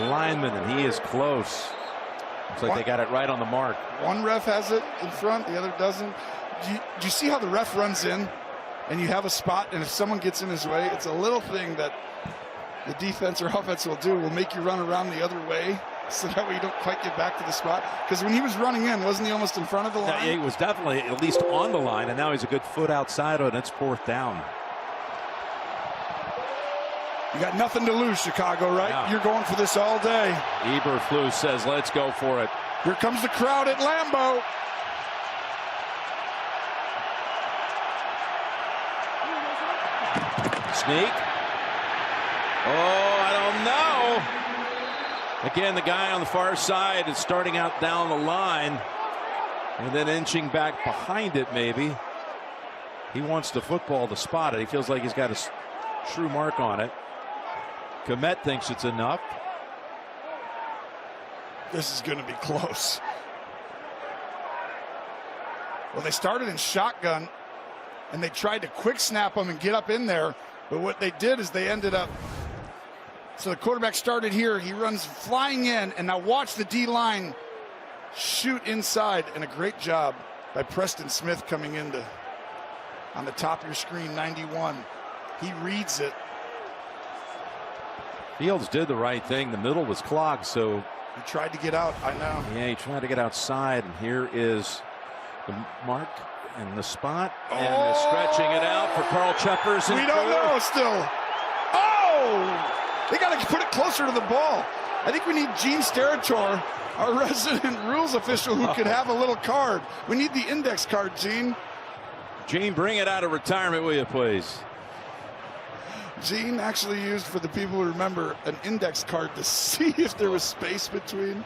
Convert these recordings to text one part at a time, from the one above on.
lineman, and he is close. Looks like they got it right on the mark. One ref has it in front, the other doesn't. Do you see how the ref runs in and you have a spot, and if someone gets in his way, it's a little thing that the defense or offense will do, will make you run around the other way so that way you don't quite get back to the spot. Because when he was running in, wasn't he almost in front of the line? Yeah, he was definitely at least on the line, and now he's a good foot outside, and it's 4th down. You got nothing to lose, Chicago, right? Yeah. You're going for this all day. Eberflus says, let's go for it. Here comes the crowd at Lambeau. Sneak. Oh, I don't know. Again, the guy on the far side is starting out down the line and then inching back behind it, maybe. He wants the football to spot it. He feels like he's got a true mark on it. Komet thinks it's enough. This is going to be close. Well, they started in shotgun, and they tried to quick snap him and get up in there. But what they did is they ended up. So the quarterback started here. He runs flying in, and now watch the D-line shoot inside. And a great job by Preston Smith coming into on the top of your screen, 91. He reads it. Fields did the right thing. The middle was clogged, so he tried to get out. I know. Yeah, he tried to get outside, and here is the mark and the spot, and they're stretching it out for Carl Chuppers. We don't know still. Oh! They got to put it closer to the ball. I think we need Gene Steratore, our resident rules official, who could have a little card. We need the index card, Gene. Gene, bring it out of retirement, will you, please? Gene actually used, for the people who remember, an index card to see if there was space between.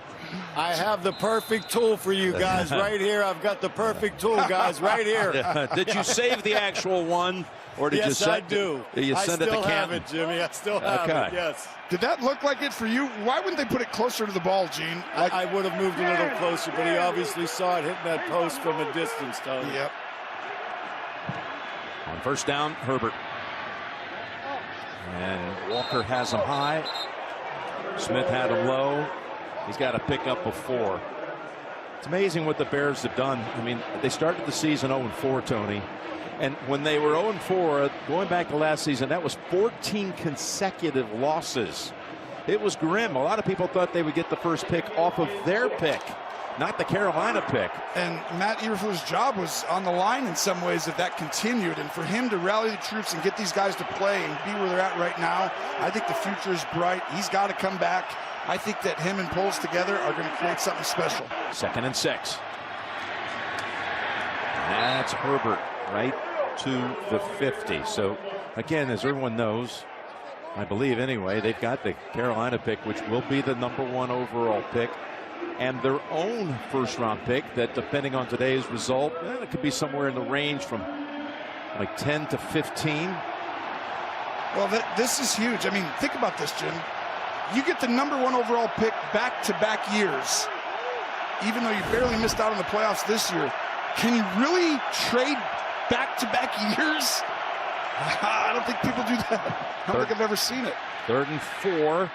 I have the perfect tool for you guys right here. I've got the perfect tool, guys, right here. Did you save the actual one, or did you send I do. You send it to Canton? I still have it, Jimmy. I still have it, yes. Did that look like it for you? Why wouldn't they put it closer to the ball, Gene? Like, I would have moved a little closer, but he obviously saw it hitting that post from a distance, Tony. Yep. On 1st down, Herbert. And Walker has him high. Smith had him low. He's got to pick up a 4. It's amazing what the Bears have done. I mean, they started the season 0-4, Tony. And when they were 0-4, going back to last season, that was 14 consecutive losses. It was grim. A lot of people thought they would get the first pick off of their pick, not the Carolina pick. And Matt Eberflus' job was on the line in some ways if that continued. And for him to rally the troops and get these guys to play and be where they're at right now, I think the future is bright. He's got to come back. I think that him and Poles together are going to create something special. 2nd and 6. That's Herbert right to the 50. So, again, as everyone knows, I believe anyway, they've got the Carolina pick, which will be the #1 overall pick, and their own 1st-round pick that, depending on today's result, it could be somewhere in the range from like 10 to 15. Well, this is huge. I mean, think about this, Jim. You get the #1 overall pick back-to-back years, even though you barely missed out on the playoffs this year. Can you really trade back-to-back years? I don't think people do that. I don't think I've ever seen it. 3rd and 4.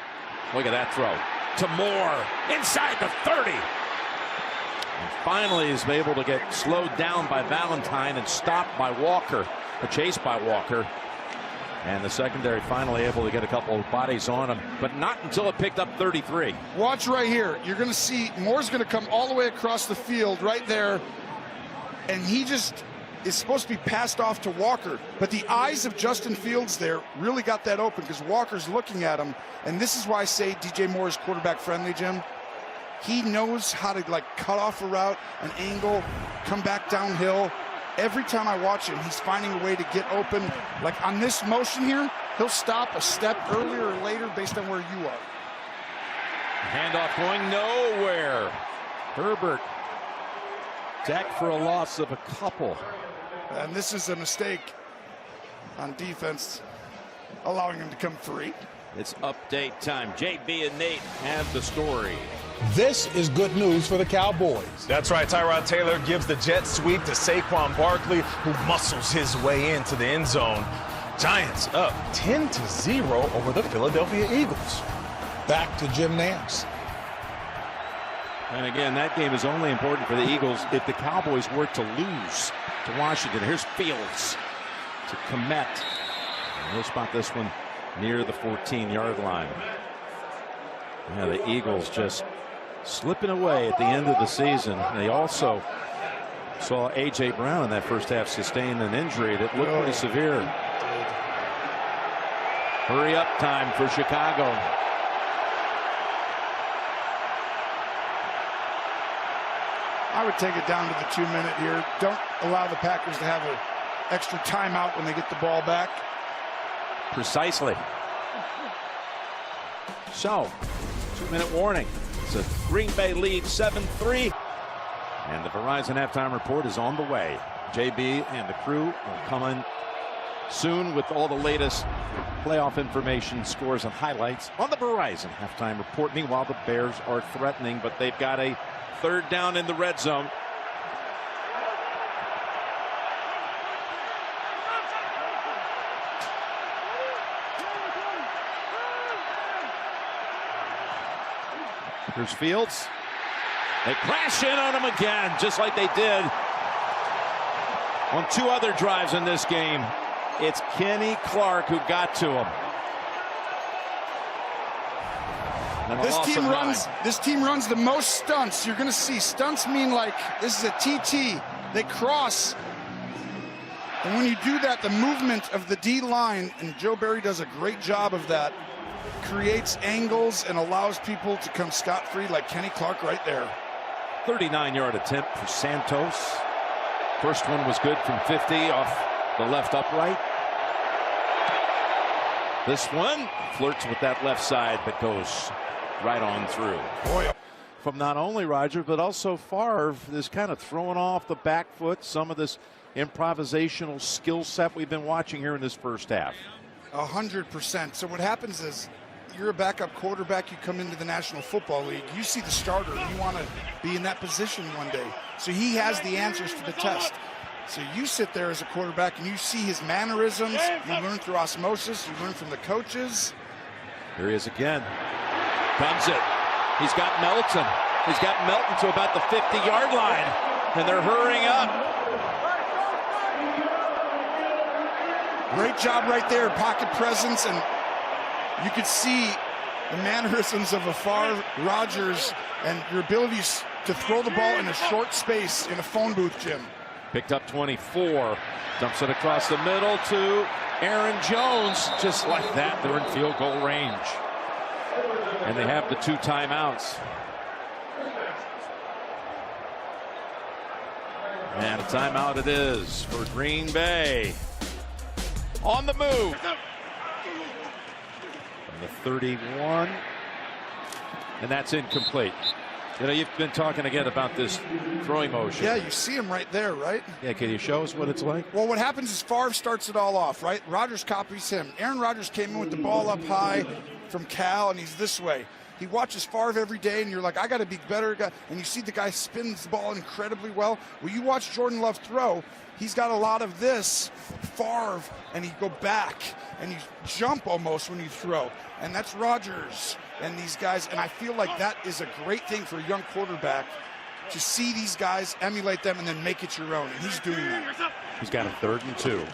Look at that throw to Moore inside the 30. And finally is able to get slowed down by Valentine and stopped by Walker. A chase by Walker. And the secondary finally able to get a couple of bodies on him, but not until it picked up 33. Watch right here. You're going to see Moore's going to come all the way across the field right there. And he just is supposed to be passed off to Walker. But the eyes of Justin Fields there really got that open because Walker's looking at him. And this is why I say DJ Moore is quarterback friendly, Jim. He knows how to like cut off a route, an angle, come back downhill. Every time I watch him, he's finding a way to get open. Like on this motion here, he'll stop a step earlier or later based on where you are. Handoff going nowhere. Herbert decked for a loss of a couple. And this is a mistake on defense, allowing him to come free. It's update time. JB and Nate have the story. This is good news for the Cowboys. That's right. Tyrod Taylor gives the jet sweep to Saquon Barkley, who muscles his way into the end zone. Giants up 10-0 over the Philadelphia Eagles. back to Jim Nance. And again, that game is only important for the Eagles if the Cowboys were to lose to Washington. Here's Fields to Kmet. And he'll spot this one near the 14-yard line. Yeah, the Eagles just slipping away at the end of the season. They also saw A.J. Brown in that first half sustain an injury that looked pretty severe. Hurry up time for Chicago. I would take it down to the 2-minute here. Don't allow the Packers to have an extra timeout when they get the ball back. Precisely. So, 2-minute warning. It's a Green Bay lead 7-3. And the Verizon halftime report is on the way. JB and the crew will come in soon with all the latest playoff information, scores, and highlights on the Verizon halftime report. Meanwhile, the Bears are threatening, but they've got a third down in the red zone. Here's Fields. They crash in on him again, just like they did on 2 other drives in this game. It's Kenny Clark who got to him. This team runs the most stunts. You're going to see stunts mean like this is a TT. They cross. And when you do that, the movement of the D line, and Joe Barry does a great job of that, creates angles and allows people to come scot-free like Kenny Clark right there. 39-yard attempt for Santos. First one was good from 50 off the left upright. This one flirts with that left side but goes right on through. Boy. From not only Rodgers but also Favre, this kind of throwing off the back foot, some of this improvisational skill set we've been watching here in this first half. 100%. So what happens is you're a backup quarterback, you come into the National Football League, you see the starter, you want to be in that position one day. So he has the answers to the test. So you sit there as a quarterback and you see his mannerisms, you learn through osmosis, you learn from the coaches. Here he is again. Guns it. He's got Melton. He's got Melton to about the 50-yard line, and they're hurrying up. Great job right there, pocket presence, and you could see the mannerisms of a Favre, Rodgers, and your abilities to throw the ball in a short space in a phone booth, Jim. Picked up 24, dumps it across the middle to Aaron Jones. Just like that, they're in field goal range. And they have the 2 timeouts. And a timeout it is for Green Bay. On the move. From the 31. And that's incomplete. You know, you've been talking again about this throwing motion. Yeah, you see him right there, right? Yeah, can you show us what it's like? Well, what happens is Favre starts it all off, right? Rodgers copies him. Aaron Rodgers came in with the ball up high from Cal, and he's this way. He watches Favre every day, and you're like, I got to be better. And you see the guy spins the ball incredibly well. Well, you watch Jordan Love throw. He's got a lot of this, Favre, and he go back, and you jump almost when you throw. And that's Rodgers and these guys. And I feel like that is a great thing for a young quarterback to see these guys, emulate them, and then make it your own. And he's doing that. He's got a 3rd and 2.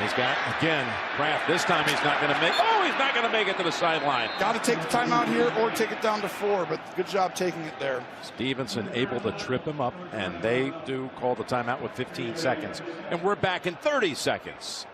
He's got, again, Kraft. This time he's not going to make. Oh, he's not going to make it to the sideline. Got to take the timeout here or take it down to 4, but good job taking it there. Stevenson able to trip him up, and they do call the timeout with 15 seconds. And we're back in 30 seconds.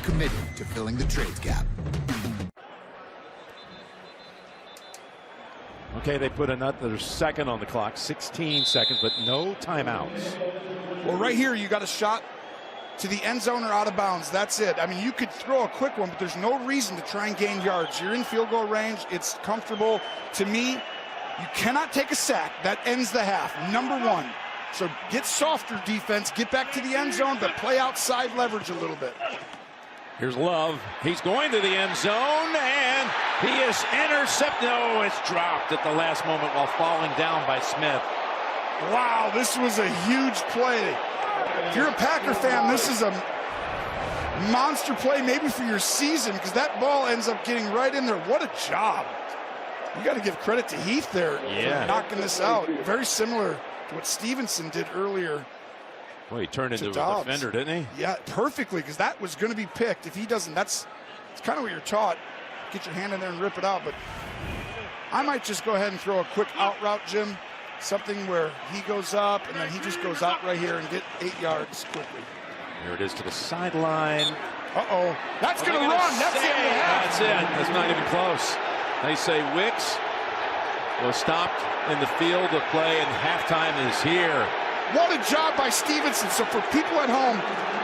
Committed to filling the trades gap. Okay, they put another second on the clock, 16 seconds, but no timeouts. Well, right here, you got a shot to the end zone or out of bounds. That's it. I mean, you could throw a quick one, but there's no reason to try and gain yards. You're in field goal range. It's comfortable. To me, you cannot take a sack. That ends the half, number one. So get softer defense, get back to the end zone, but play outside leverage a little bit. Here's Love. He's going to the end zone, and he is intercepted. No, it's dropped at the last moment while falling down by Smith. Wow, this was a huge play. If you're a Packer fan, this is a monster play maybe for your season, because that ball ends up getting right in there. What a job. You got to give credit to Heath there for knocking this out. Very similar to what Stevenson did earlier. Well, he turned into a defender, didn't he? Yeah, perfectly, because that was going to be picked. If he doesn't, it's kind of what you're taught. Get your hand in there and rip it out. But I might just go ahead and throw a quick out route, Jim. Something where he goes up, and then he just goes out right here and get 8 yards quickly. Here it is to the sideline. Uh-oh. That's going to run. That's the end of the half. That's it. That's not even close. They say Wicks was stopped in the field of play, and halftime is here. What a job by Stevenson. So for people at home,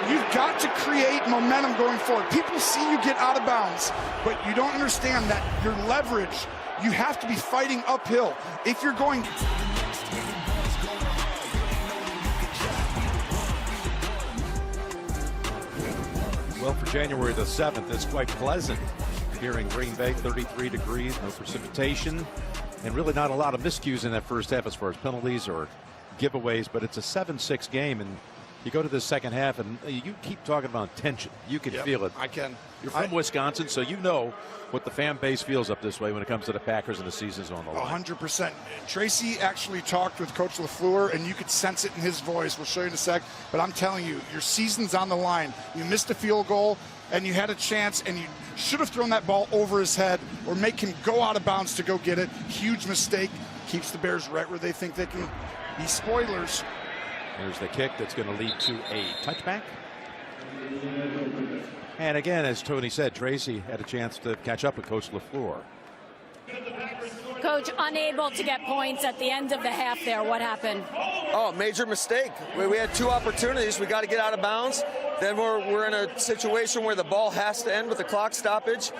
you've got to create momentum going forward. People see you get out of bounds, but you don't understand that your leverage, you have to be fighting uphill. If you're going... Well, for January the 7th, it's quite pleasant here in Green Bay. 33 degrees, no precipitation, and really not a lot of miscues in that first half as far as penalties or giveaways, but it's a 7-6 game, and you go to the second half and you keep talking about tension. You can feel it. I can. You're from Wisconsin, so you know what the fan base feels up this way when it comes to the Packers and the season's on the line. 100%. Tracy actually talked with Coach LaFleur, and you could sense it in his voice. We'll show you in a sec, but I'm telling you, your season's on the line. You missed a field goal, and you had a chance, and you should have thrown that ball over his head or make him go out of bounds to go get it. Huge mistake. Keeps the Bears right where they think they can be spoilers. There's the kick that's going to lead to a touchback. And again, as Tony said, Tracy had a chance to catch up with Coach LaFleur. Coach, unable to get points at the end of the half there. What happened? Oh, major mistake. We had 2 opportunities. We got to get out of bounds. Then we're in a situation where the ball has to end with a clock stoppage.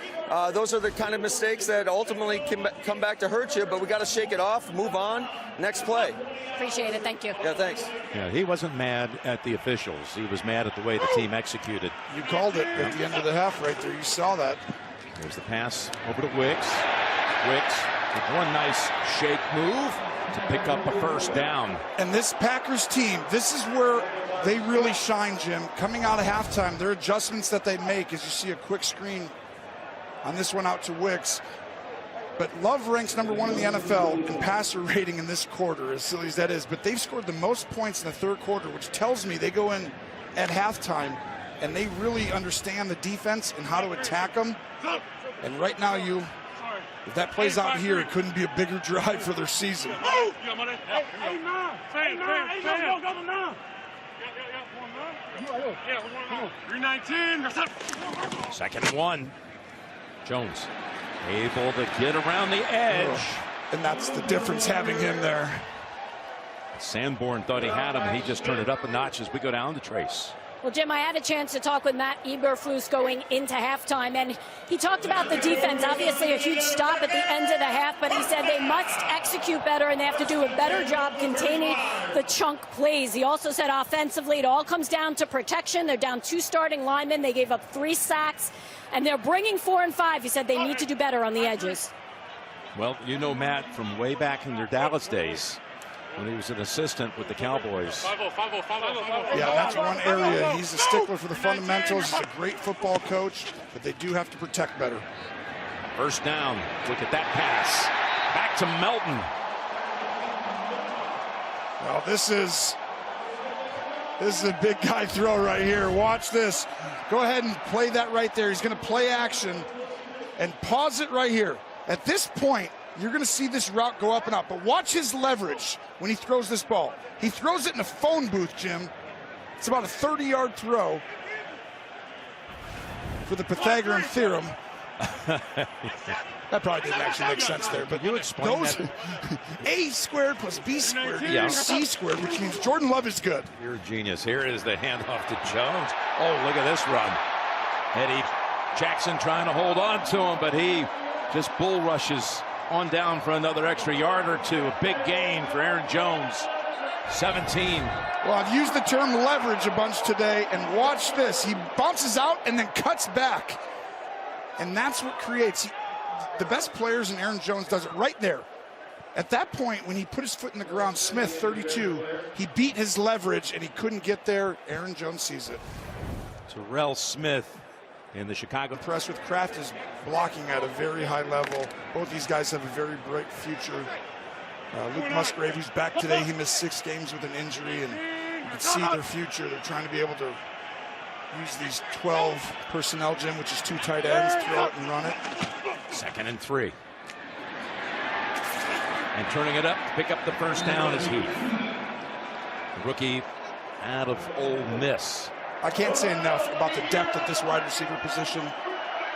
Those are the kind of mistakes that ultimately can come back to hurt you, but we got to shake it off, move on, next play. Appreciate it. Thank you. Yeah, thanks. Yeah, he wasn't mad at the officials. He was mad at the way the team executed. You called it at the end of the half right there. You saw that. There's the pass over to Wicks. Wicks with one nice shake move to pick up a first down. And this Packers team, this is where they really shine, Jim. Coming out of halftime, their adjustments that they make, as you see a quick screen on this one out to Wicks. But Love ranks number 1 in the NFL in passer rating in this quarter, as silly as that is. But they've scored the most points in the third quarter, which tells me they go in at halftime and they really understand the defense and how to attack them. And right now, if that plays out here, it couldn't be a bigger drive for their season. Second and 1. Jones able to get around the edge. And that's the difference having him there. Sanborn thought he had him, and he just turned it up a notch as we go down to Trace. Well, Jim, I had a chance to talk with Matt Eberflus going into halftime, and he talked about the defense. Obviously, a huge stop at the end of the half, but he said they must execute better and they have to do a better job containing the chunk plays. He also said offensively, it all comes down to protection. They're down 2 starting linemen. They gave up 3 sacks, and they're bringing 4 and 5. He said they need to do better on the edges. Well, you know Matt from way back in their Dallas days, when he was an assistant with the Cowboys. Yeah, that's one area. He's a stickler for the fundamentals. He's a great football coach, but they do have to protect better. First down. Look at that pass. Back to Melton. Well, this is a big guy throw right here. Watch this. Go ahead and play that right there. He's going to play action and pause it right here. At this point, you're going to see this route go up and up, but watch his leverage when he throws this ball. He throws it in a phone booth, Jim. It's about a 30-yard throw for the Pythagorean theorem. That probably didn't actually make sense there. But you explain those that? A squared plus B squared equals C squared, which means Jordan Love is good. You're a genius. Here is the handoff to Jones. Oh, look at this run. Eddie Jackson trying to hold on to him, but he just bull rushes on down for another extra yard or two. A big gain for Aaron Jones. 17. Well, I've used the term leverage a bunch today, and watch this. He bounces out and then cuts back. And that's what creates the best players, and Aaron Jones does it right there. At that point, when he put his foot in the ground, Smith, 32, he beat his leverage, and he couldn't get there. Aaron Jones sees it. Terrell Smith in the Chicago. Impressed with Kraft is blocking at a very high level. Both these guys have a very bright future. Luke Musgrave, who's back today, he missed 6 games with an injury, and you can see their future. They're trying to be able to use these 12 personnel, Jim, which is 2 tight ends, throw it and run it. 2nd and 3. And turning it up to pick up the first down is Heath. The rookie out of Ole Miss. I can't say enough about the depth at this wide receiver position.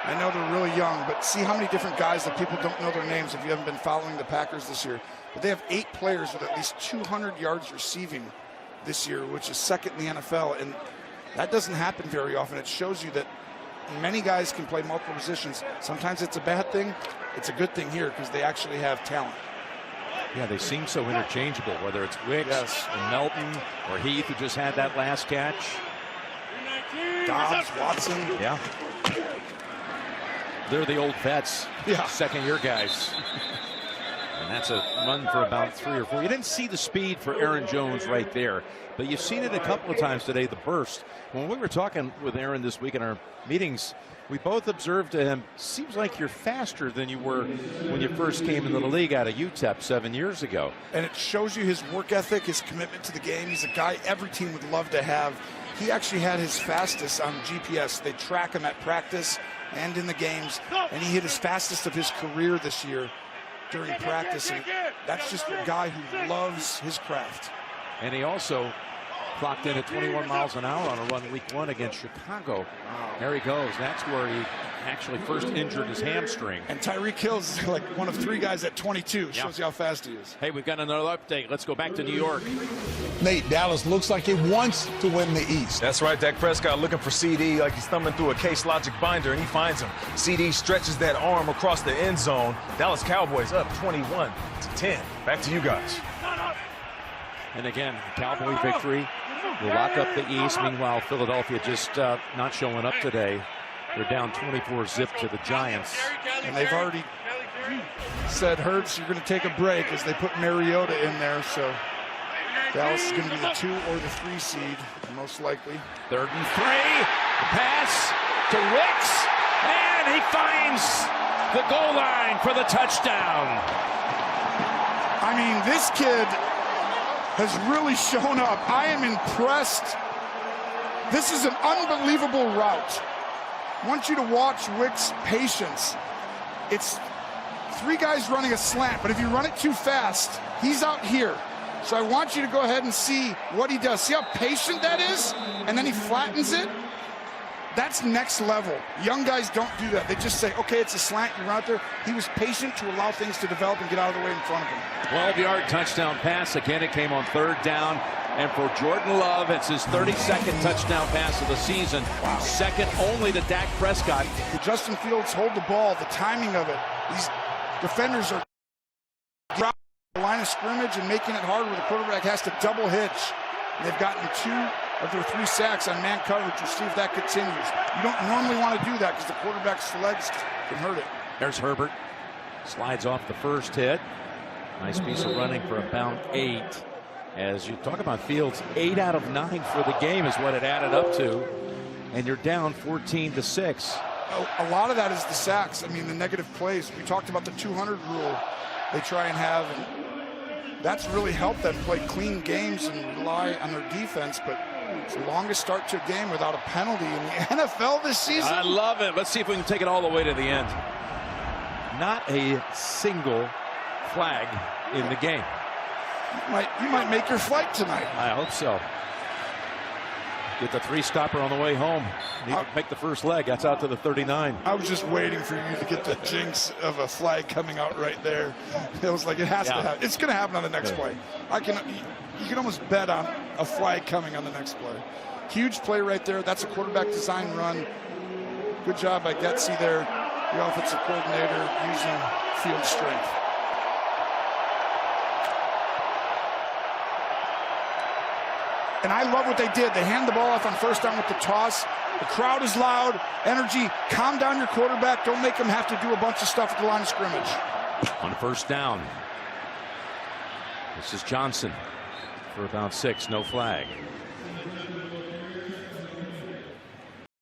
I know they're really young, but see how many different guys that people don't know their names if you haven't been following the Packers this year. But they have 8 players with at least 200 yards receiving this year, which is 2nd in the NFL. And that doesn't happen very often. It shows you that many guys can play multiple positions. Sometimes it's a bad thing. It's a good thing here because they actually have talent. Yeah, they seem so interchangeable, whether it's Wicks or Melton or Heath, who just had that last catch. Dobbs, Watson. Yeah. They're the old vets. Yeah. 2nd-year guys. And that's a run for about 3 or 4. You didn't see the speed for Aaron Jones right there, but you've seen it a couple of times today, the burst. When we were talking with Aaron this week in our meetings, we both observed to him, seems like you're faster than you were when you first came into the league out of UTEP 7 years ago. And it shows you his work ethic, his commitment to the game. He's a guy every team would love to have. He actually had his fastest on GPS. They track him at practice and in the games, and he hit his fastest of his career this year during practice. And that's just a guy who loves his craft. And he also clocked in at 21 miles an hour on a run week 1 against Chicago. There he goes. That's where he actually first injured his hamstring. And Tyreek Hill's like one of 3 guys at 22. Yeah. Shows you how fast he is. Hey, we've got another update. Let's go back to New York. Nate, Dallas looks like it wants to win the East. That's right. Dak Prescott looking for CD like he's thumbing through a Case Logic binder, and he finds him. CD stretches that arm across the end zone. Dallas Cowboys up 21-10. Back to you guys. And again, Cowboy victory will lock up the East. Meanwhile, Philadelphia just not showing up today. They're down 24-0 to the Giants. And they've already said, Hurts, you're going to take a break as they put Mariota in there. So Dallas is going to be the 2 or the 3 seed, most likely. 3rd and 3. Pass to Wicks. And he finds the goal line for the touchdown. I mean, this kid has really shown up. I am impressed. This is an unbelievable route. I want you to watch Wick's patience. It's 3 guys running a slant, but if you run it too fast, he's out here. So I want you to go ahead and see what he does. See how patient that is? And then he flattens it. That's next level. Young guys don't do that. They just say, okay, it's a slant, you run out there. He was patient to allow things to develop and get out of the way in front of him. 12-yard touchdown pass. Again, it came on 3rd down. And for Jordan Love, it's his 32nd touchdown pass of the season. Wow. 2nd only to Dak Prescott. The Justin Fields hold the ball, the timing of it. These defenders are dropping the line of scrimmage and making it hard where the quarterback has to double hitch. And they've gotten 2 of their 3 sacks on man coverage. We'll see if that continues. You don't normally want to do that because the quarterback's legs can hurt it. There's Herbert. Slides off the first hit. Nice piece of running for about 8. As you talk about Fields, 8 out of 9 for the game is what it added up to. And you're down 14-6. A lot of that is the sacks. I mean, the negative plays. We talked about the 200 rule they try and have. And that's really helped them play clean games and rely on their defense. But it's the longest start to a game without a penalty in the NFL this season. I love it. Let's see if we can take it all the way to the end. Not a single flag in the game. You might make your flight tonight. I hope so. Get the 3-stopper on the way home. He can make the first leg. That's out to the 39. I was just waiting for you to get the jinx of a flag coming out right there. It was like, it has to happen. It's going to happen on the next play. You can almost bet on a flag coming on the next play. Huge play right there. That's a quarterback design run. Good job by Getsy there, the offensive coordinator, using field strength. And I love what they did. They hand the ball off on first down with the toss. The crowd is loud, energy. Calm down your quarterback. Don't make him have to do a bunch of stuff at the line of scrimmage. On first down, this is Johnson for about 6, no flag.